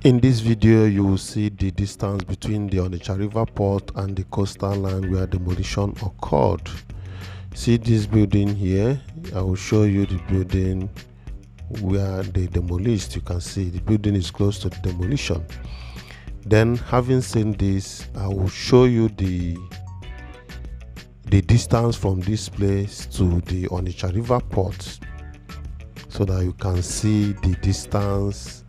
In this video, you will see the distance between the Onitsha River Port and the coastal line where demolition occurred. See this building here? I will show you the building where they demolished. You can see the building is close to the demolition. Then, having seen this, I will show you the distance from this place to the Onitsha River Port, so that you can see the distance.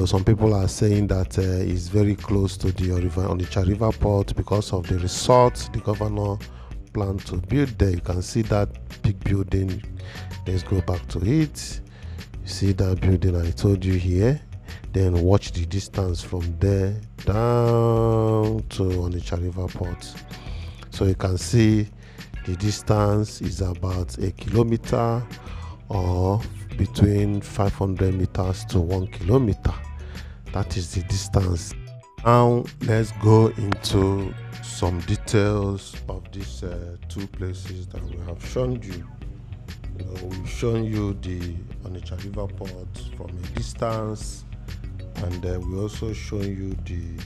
Some people are saying that it's very close to the Onitsha River Port because of the resort the governor planned to build there. You can see that big building. Let's go back to it. You see that building I told you here. Then watch the distance from there down to Onitsha River Port. So you can see the distance is about 1 kilometer or between 500 meters to 1 kilometer. That is the distance. Now let's go into some details of these two places that we have shown you. We've shown you the Onitsha River Port from a distance, and we also show you the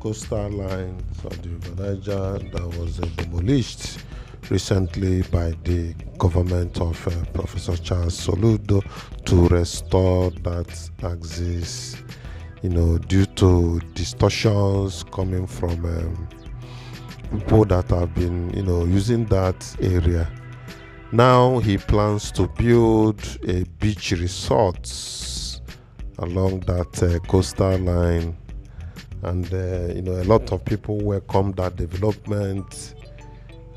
coastal lines of the River Niger that was demolished recently by the government of Professor Charles Soludo to restore that axis, due to distortions coming from people that have been, using that area. Now he plans to build a beach resort along that coastal line, and a lot of people welcome that development.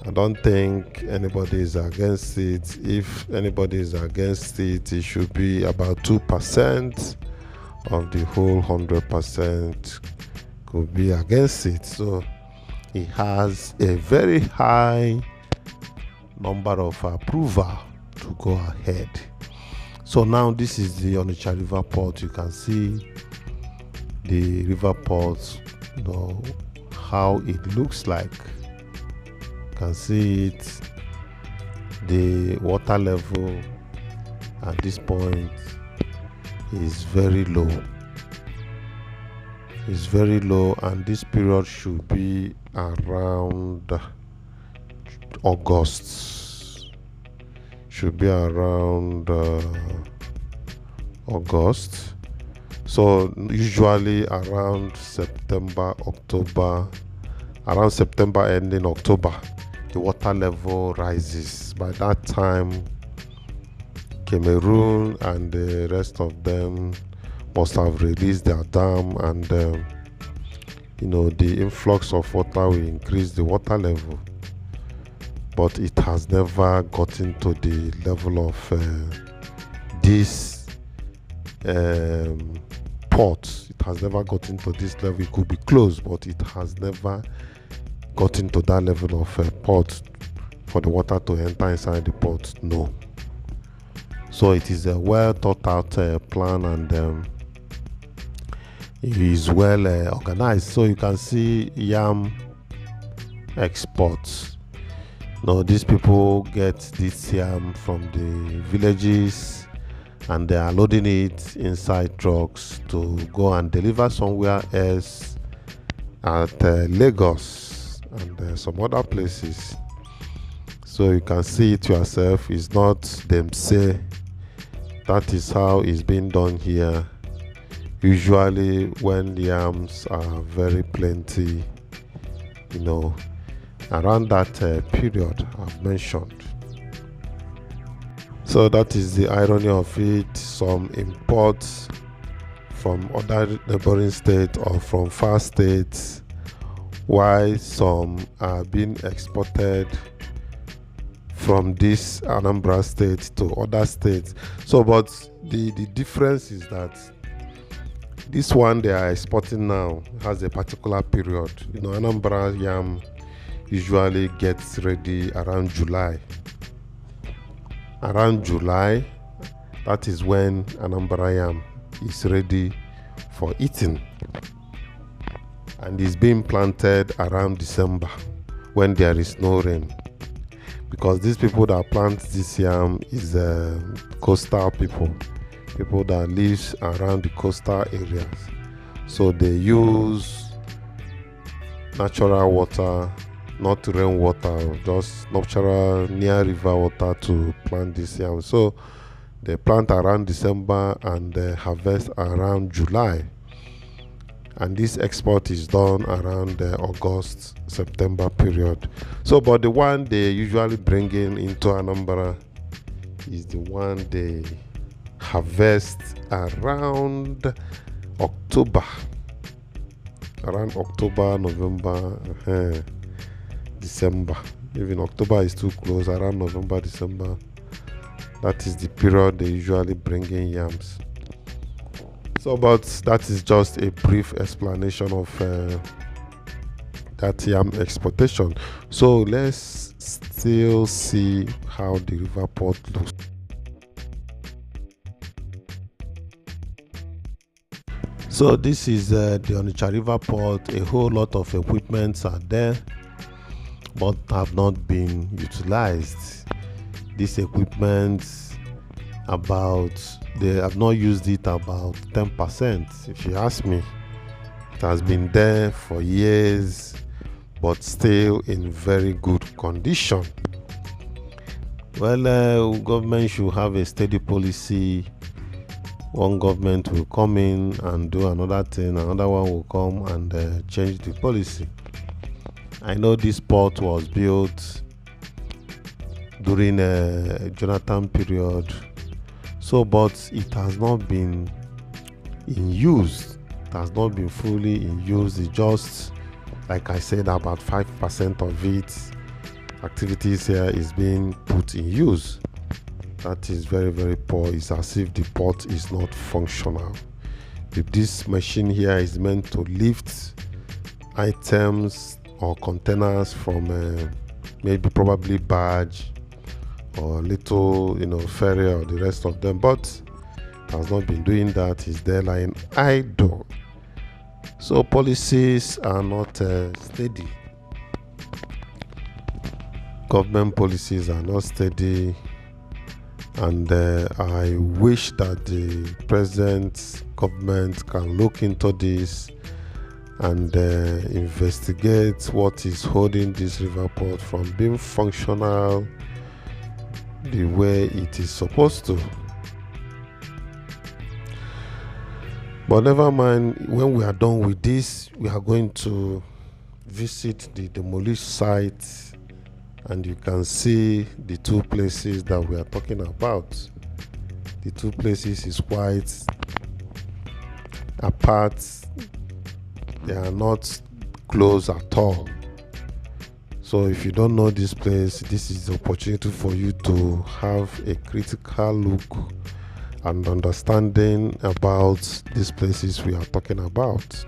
I don't think anybody is against it. If anybody is against it, it should be about 2% of the whole 100% could be against it. So he has a very high number of approval to go ahead. So now this is the Onitsha River Port. You can see the river port, how it looks like. You can see it. The water level at this point is very low. It's very low, and this period should be around August. Should be around August. So usually around September, October, around September ending October, the water level rises. By that time, Cameroon and the rest of them must have released their dam, and the influx of water will increase the water level. But it has never gotten to the level of this port. It has never gotten to this level. It could be close, but it has never gotten to that level of port for the water to enter inside the port. No. So it is a well thought out plan, and it is well organized. So you can see yam exports. These people get this yam from the villages, and they are loading it inside trucks to go and deliver somewhere else at Lagos and some other places. So you can see it yourself. It's not them say. That is how it's being done here. Usually when yams are very plenty, around that period I've mentioned. So that is the irony of it. Some imports from other neighboring states or from far states, while some are being exported from this Anambra state to other states. So, but the difference is that this one they are exporting now has a particular period. Anambra yam usually gets ready around July. Around July, that is when Anambra yam is ready for eating, and is being planted around December when there is no rain. Because these people that plant this yam is coastal people. people that lives around the coastal areas. So they use natural water, not rainwater, just natural near river water to plant this yam. So they plant around December and they harvest around July. And this export is done around the August, September period. So, but the one they usually bring into Anambra is the one they harvest around October. Around October, November, December. Even October is too close. Around November, December. That is the period they usually bring in yams. So, but that is just a brief explanation of that yam exportation. So let's still see how the river port looks. So this is the Onitsha River Port. A whole lot of equipments are there, but have not been utilized. This equipment, they have not used it about 10%. If you ask me, it has been there for years, but still in very good condition. Well, government should have a steady policy. One government will come in and do another thing, another one will come and change the policy. I know this port was built during a Jonathan period, so but it has not been in use. It has not been fully in use. It just, like I said, about 5% of its activities here is being put in use. That is very, very poor. It's as if the port is not functional. If this machine here is meant to lift items or containers from maybe probably barge or little ferry or the rest of them, but has not been doing that. Is there lying idle. So policies are not steady. Government policies are not steady, and I wish that the present government can look into this and investigate what is holding this river port from being functional the way it is supposed to. But never mind, when we are done with this, we are going to visit the Demolition site, and you can see the two places that we are talking about. The two places is quite apart. They are not close at all. So if you don't know this place, this is the opportunity for you to have a critical look and understanding about these places we are talking about.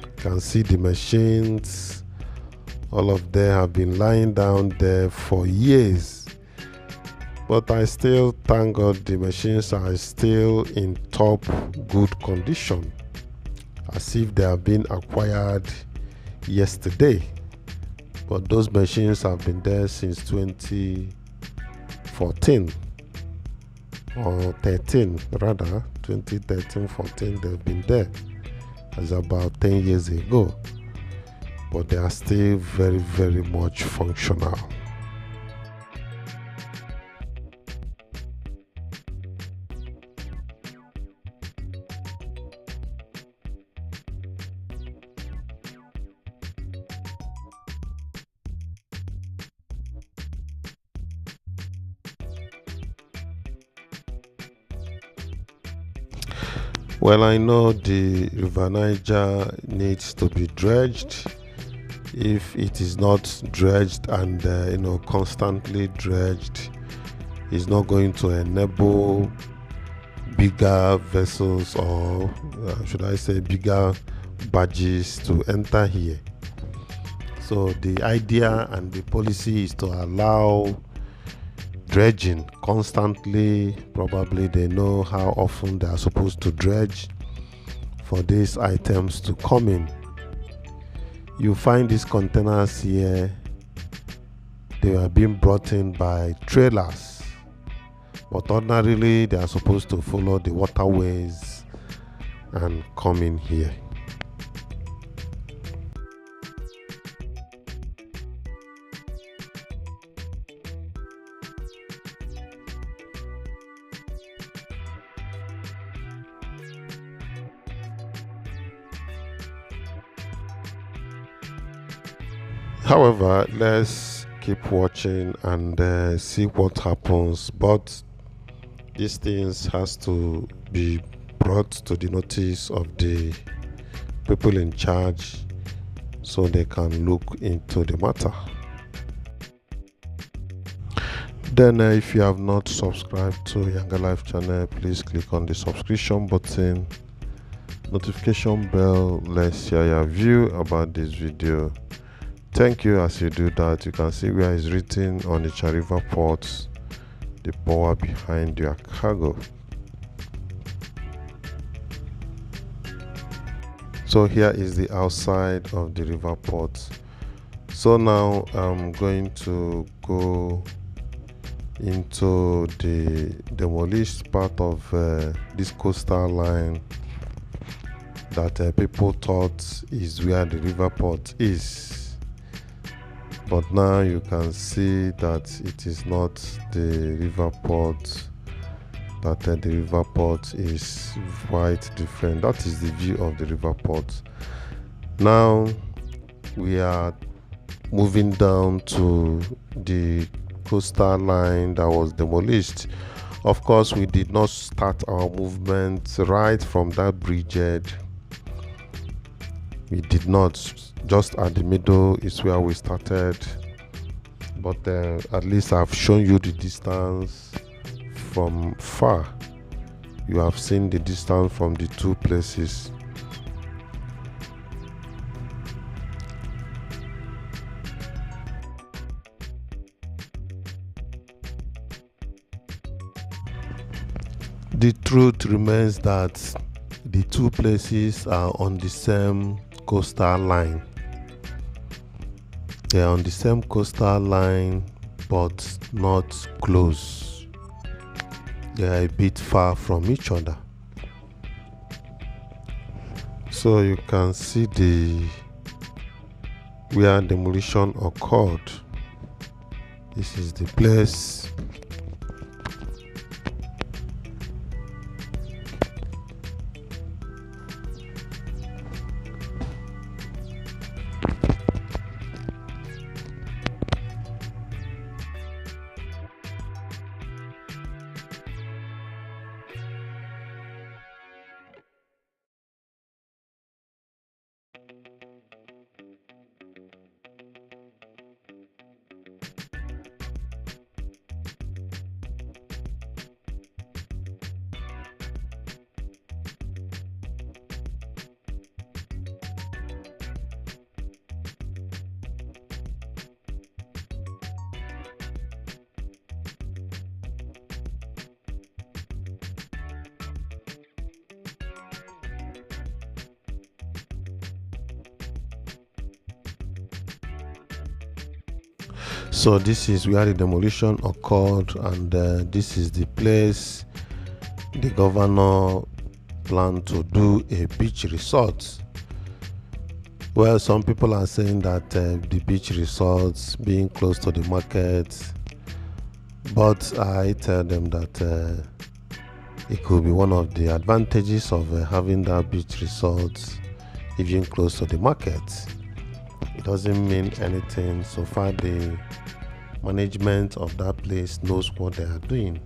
You can see the machines. All of them have been lying down there for years. But I still thank God the machines are still in top good condition, as if they have been acquired yesterday. But those machines have been there since 2014 or 13 rather, 2013, 14, they've been there. That's about 10 years ago. But they are still very, very much functional. Well, I know the River Niger needs to be dredged. If it is not dredged and constantly dredged, it's not going to enable bigger vessels, or should I say bigger barges, to enter here. So the idea and the policy is to allow dredging constantly. Probably they know how often they are supposed to dredge for these items to come in. You find these containers here, they are being brought in by trailers. but ordinarily they are supposed to follow the waterways and come in here. However, let's keep watching and see what happens, but these things has to be brought to the notice of the people in charge so they can look into the matter. Then if you have not subscribed to YangaLife channel, please click on the subscription button, notification bell. Let's share your view about this video. Thank you. As you do that, you can see where it's written Onitsha River Port, the power behind your cargo. So here is the outside of the river port. So now I'm going to go into the demolished part of this coastal line that people thought is where the river port is. But now you can see that it is not the river port, that the river port is quite different. That is the view of the river port. Now we are moving down to the coastal line that was demolished. Of course, we did not start our movement right from that bridgehead. We did not. Just at the middle is where we started, but at least I've shown you the distance from far. You have seen the distance from the two places. The truth remains that the two places are on the same coastal line. They are on the same coastal line, but not close. They are a bit far from each other. So you can see where demolition occurred. This is the place. So this is where the demolition occurred, and this is the place the governor planned to do a beach resort. Well, some people are saying that the beach resorts being close to the market, but I tell them that it could be one of the advantages of having that beach resort even close to the market. It doesn't mean anything so far the management of that place knows what they are doing.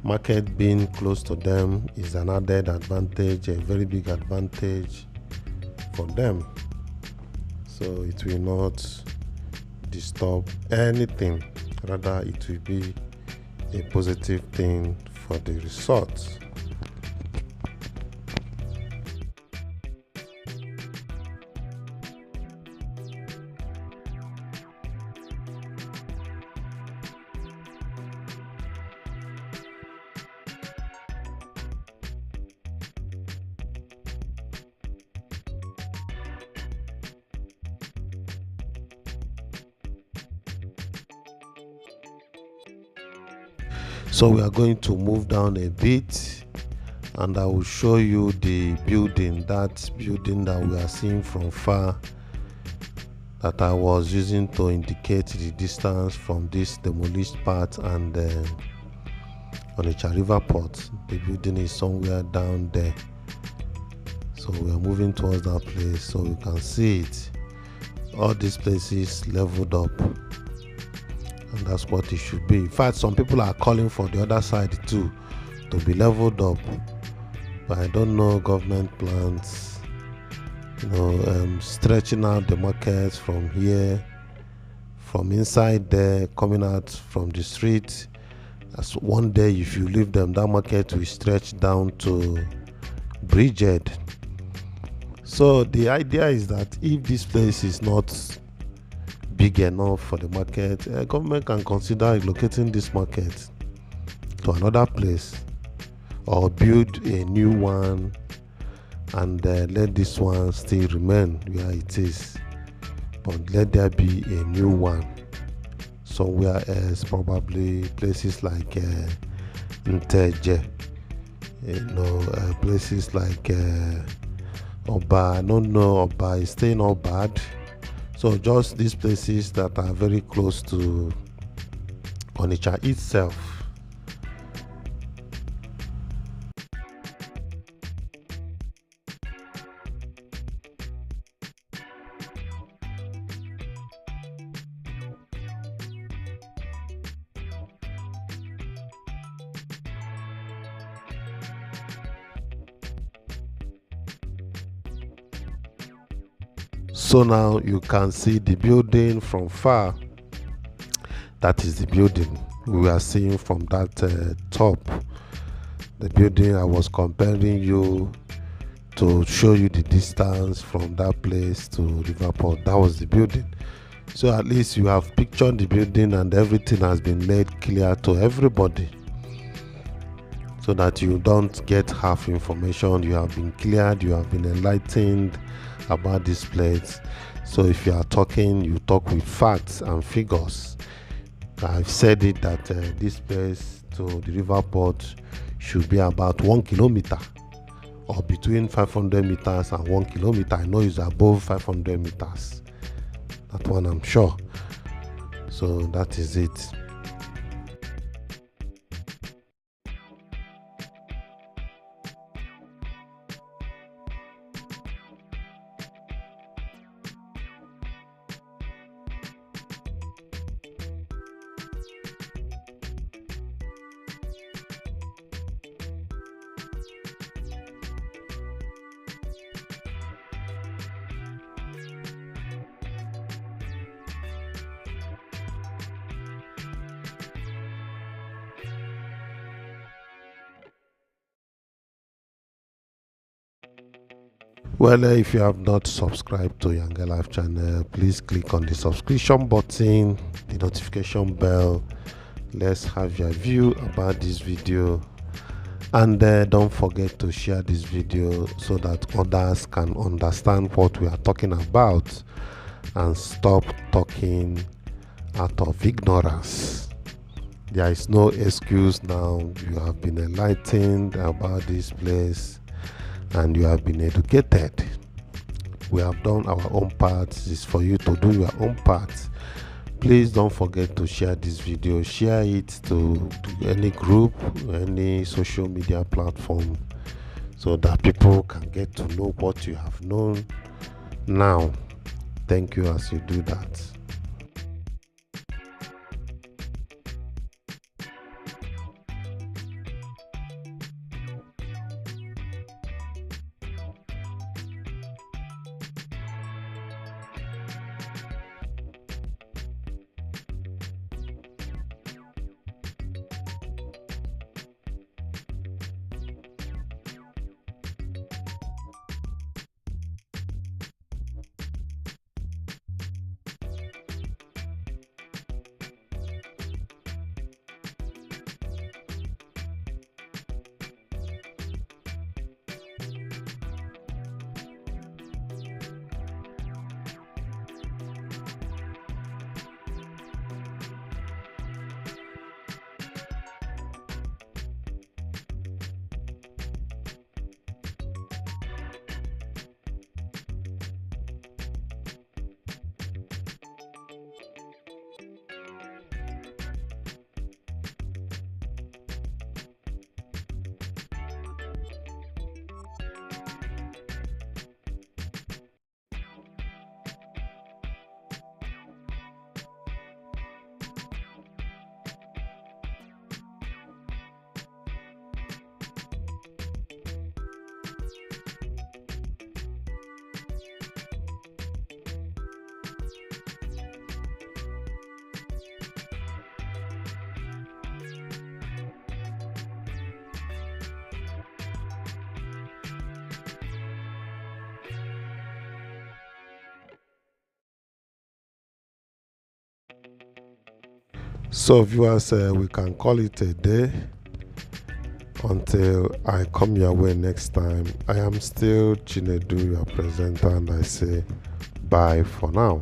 Market being close to them is an added advantage, a very big advantage for them. So it will not disturb anything, rather it will be a positive thing for the resort. So we are going to move down a bit, and I will show you the building, that building that we are seeing from far, that I was using to indicate the distance from this demolished part and Onitsha River Port. The building is somewhere down there, so we are moving towards that place so you can see it. All these places leveled up, and that's what it should be. In fact, some people are calling for the other side too to be leveled up, but I don't know government plans, stretching out the markets from here, from inside there, coming out from the street. As one day, if you leave them, that market will stretch down to Bridgehead. So the idea is that if this place is not big enough for the market, government can consider relocating this market to another place, or build a new one and let this one still remain where it is, but let there be a new one somewhere else, probably places like Nteje, places like Oba. I don't know, Oba is still not bad. So just these places that are very close to Onitsha itself. So now you can see the building from far. That is the building we are seeing from that top. The building I was comparing you to show you the distance from that place to River Port. That was the building. So at least you have pictured the building, and everything has been made clear to everybody, so that you don't get half information. You have been cleared, you have been enlightened about this place. So if you are talking, you talk with facts and figures. I've said it that this place to the river port should be about 1 kilometer, or between 500 meters and 1 kilometer. I know it's above 500 meters, that one I'm sure. So that is it. Well, if you have not subscribed to YangaLife channel, please click on the subscription button, the notification bell. Let's have your view about this video, and don't forget to share this video so that others can understand what we are talking about and stop talking out of ignorance. There is no excuse now. You have been enlightened about this place and you have been educated. We have done our own part. It's for you to do your own part. Please don't forget to share this video. Share it to any group, any social media platform, so that people can get to know what you have known now. Thank you as you do that. So viewers, we can call it a day until I come your way next time. I am still Chinedu, your presenter, and I say bye for now.